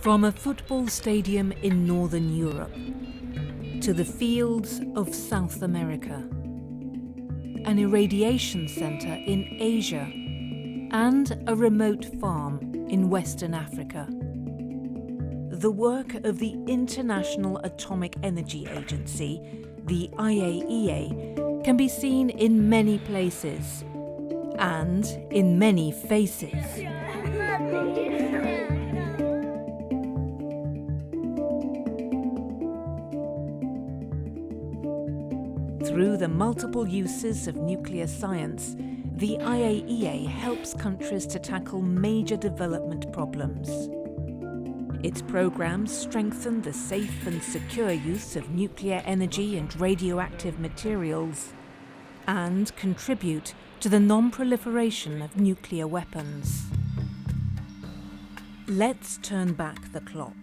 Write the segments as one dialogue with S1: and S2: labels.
S1: From a football stadium in Northern Europe to the fields of South America, an irradiation centre in Asia, and a remote farm in Western Africa. The work of the International Atomic Energy Agency, the IAEA, can be seen in many places and in many faces. Through the multiple uses of nuclear science, the IAEA helps countries to tackle major development problems. Its programs strengthen the safe and secure use of nuclear energy and radioactive materials, and contribute to the non-proliferation of nuclear weapons. Let's turn back the clock.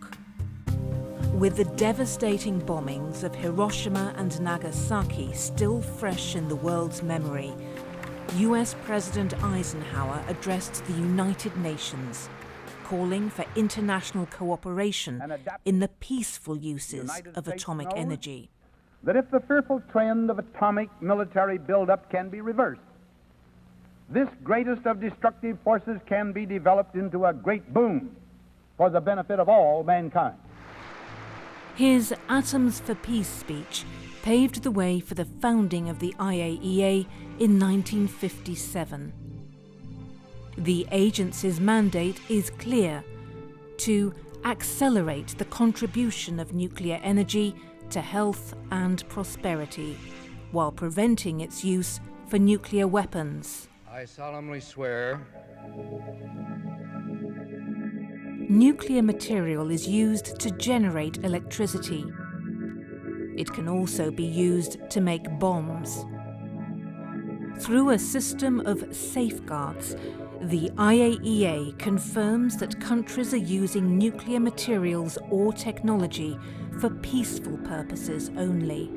S1: With the devastating bombings of Hiroshima and Nagasaki still fresh in the world's memory, US President Eisenhower addressed the United Nations, calling for international cooperation in the peaceful uses of atomic energy.
S2: That if the fearful trend of atomic military buildup can be reversed, this greatest of destructive forces can be developed into a great boon for the benefit of all mankind.
S1: His Atoms for Peace speech paved the way for the founding of the IAEA in 1957. The agency's mandate is clear: to accelerate the contribution of nuclear energy to health and prosperity, while preventing its use for nuclear weapons.
S3: I solemnly swear.
S1: Nuclear material is used to generate electricity. It can also be used to make bombs. Through a system of safeguards, the IAEA confirms that countries are using nuclear materials or technology for peaceful purposes only.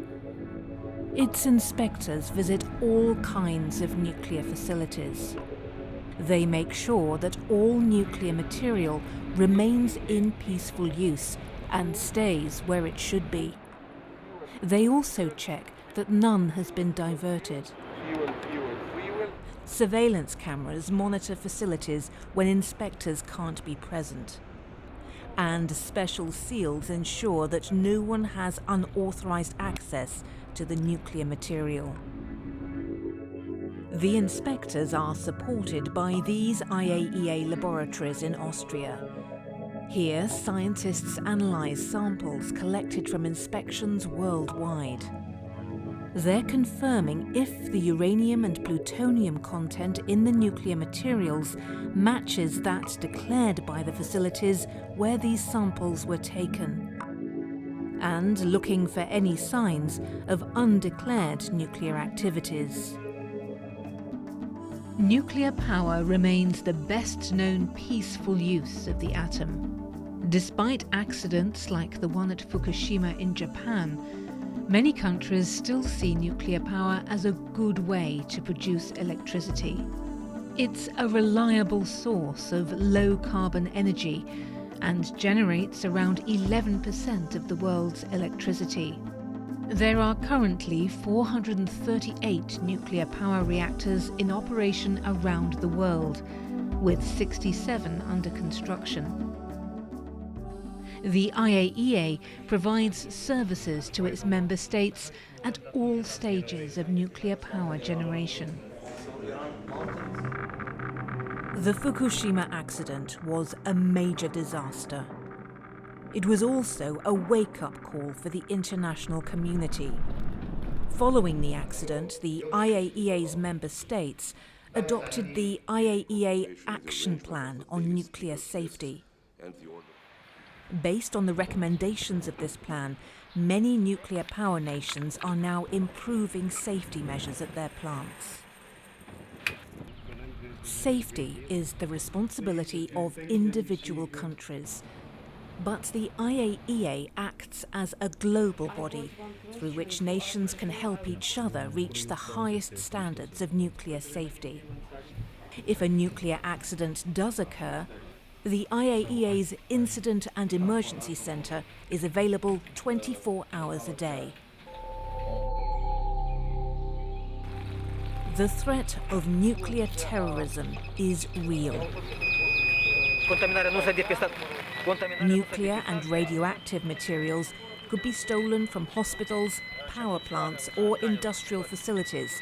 S1: Its inspectors visit all kinds of nuclear facilities. They make sure that all nuclear material remains in peaceful use and stays where it should be. They also check that none has been diverted. Surveillance cameras monitor facilities when inspectors can't be present. And special seals ensure that no one has unauthorized access to the nuclear material. The inspectors are supported by these IAEA laboratories in Austria. Here, scientists analyze samples collected from inspections worldwide. They're confirming if the uranium and plutonium content in the nuclear materials matches that declared by the facilities where these samples were taken, and looking for any signs of undeclared nuclear activities. Nuclear power remains the best-known peaceful use of the atom. Despite accidents like the one at Fukushima in Japan, many countries still see nuclear power as a good way to produce electricity. It's a reliable source of low-carbon energy and generates around 11% of the world's electricity. There are currently 438 nuclear power reactors in operation around the world, with 67 under construction. The IAEA provides services to its member states at all stages of nuclear power generation. The Fukushima accident was a major disaster. It was also a wake-up call for the international community. Following the accident, the IAEA's member states adopted the IAEA Action Plan on Nuclear Safety. Based on the recommendations of this plan, many nuclear power nations are now improving safety measures at their plants. Safety is the responsibility of individual countries, but the IAEA acts as a global body through which nations can help each other reach the highest standards of nuclear safety. If a nuclear accident does occur, The IAEA's Incident and Emergency Centre is available 24 hours a day. The threat of nuclear terrorism is real. Nuclear and radioactive materials could be stolen from hospitals, power plants or industrial facilities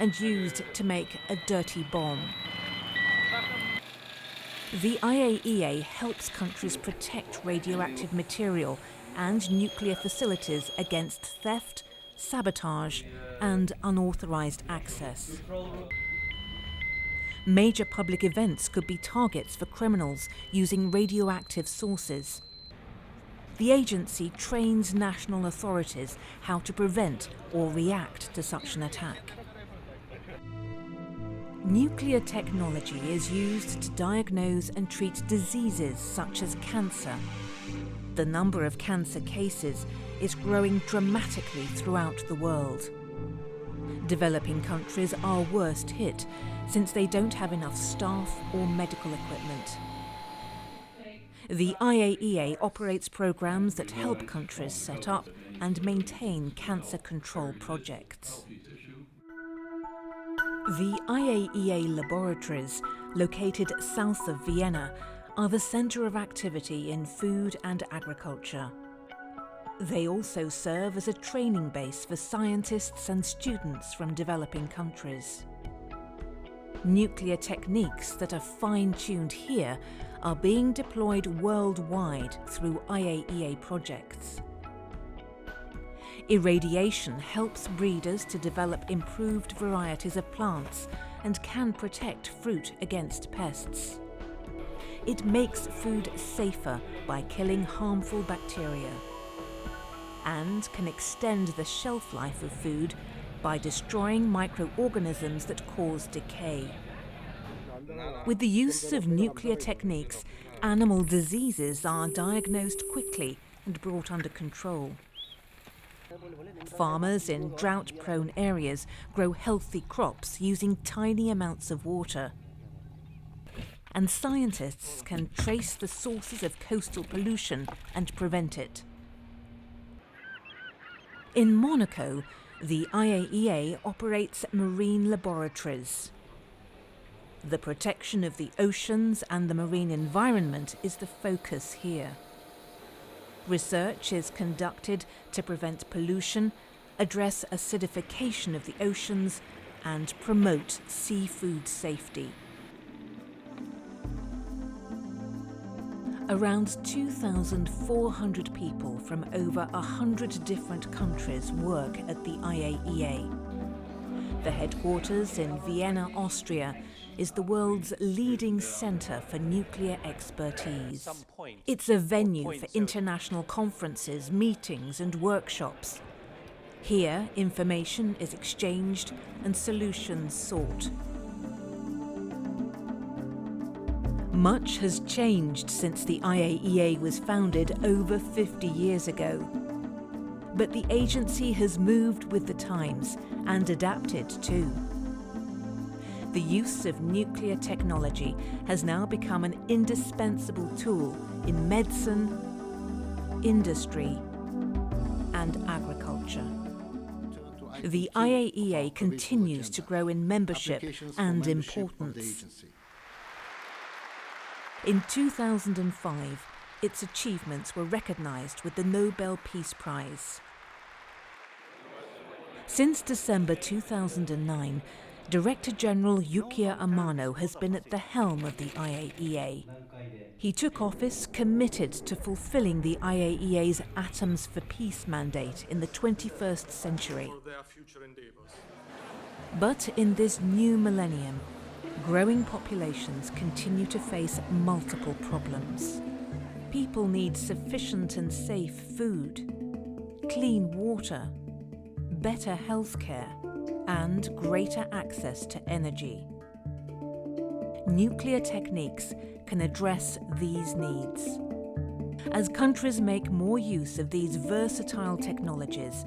S1: and used to make a dirty bomb. The IAEA helps countries protect radioactive material and nuclear facilities against theft, sabotage and unauthorized access. Major public events could be targets for criminals using radioactive sources. The agency trains national authorities how to prevent or react to such an attack. Nuclear technology is used to diagnose and treat diseases such as cancer. The number of cancer cases is growing dramatically throughout the world. Developing countries are worst hit since they don't have enough staff or medical equipment. The IAEA operates programs that help countries set up and maintain cancer control projects. The IAEA laboratories, located south of Vienna, are the centre of activity in food and agriculture. They also serve as a training base for scientists and students from developing countries. Nuclear techniques that are fine-tuned here are being deployed worldwide through IAEA projects. Irradiation helps breeders to develop improved varieties of plants and can protect fruit against pests. It makes food safer by killing harmful bacteria and can extend the shelf life of food by destroying microorganisms that cause decay. With the use of nuclear techniques, animal diseases are diagnosed quickly and brought under control. Farmers in drought-prone areas grow healthy crops using tiny amounts of water. And scientists can trace the sources of coastal pollution and prevent it. In Monaco, the IAEA operates marine laboratories. The protection of the oceans and the marine environment is the focus here. Research is conducted to prevent pollution, address acidification of the oceans, and promote seafood safety. Around 2,400 people from over 100 different countries work at the IAEA. The headquarters in Vienna, Austria, is the world's leading centre for nuclear expertise. It's a venue for international conferences, meetings and workshops. Here, information is exchanged and solutions sought. Much has changed since the IAEA was founded over 50 years ago. But the agency has moved with the times and adapted too. The use of nuclear technology has now become an indispensable tool in medicine, industry, and agriculture. The IAEA continues to grow in membership and importance. In 2005, its achievements were recognized with the Nobel Peace Prize. Since December 2009, Director General Yukiya Amano has been at the helm of the IAEA. He took office committed to fulfilling the IAEA's Atoms for Peace mandate in the 21st century. But in this new millennium, growing populations continue to face multiple problems. People need sufficient and safe food, clean water, better healthcare, and greater access to energy. Nuclear techniques can address these needs. As countries make more use of these versatile technologies,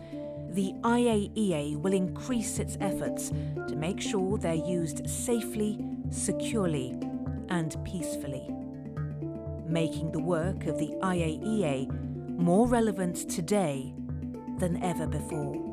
S1: the IAEA will increase its efforts to make sure they're used safely, securely, and peacefully. making the work of the IAEA more relevant today than ever before.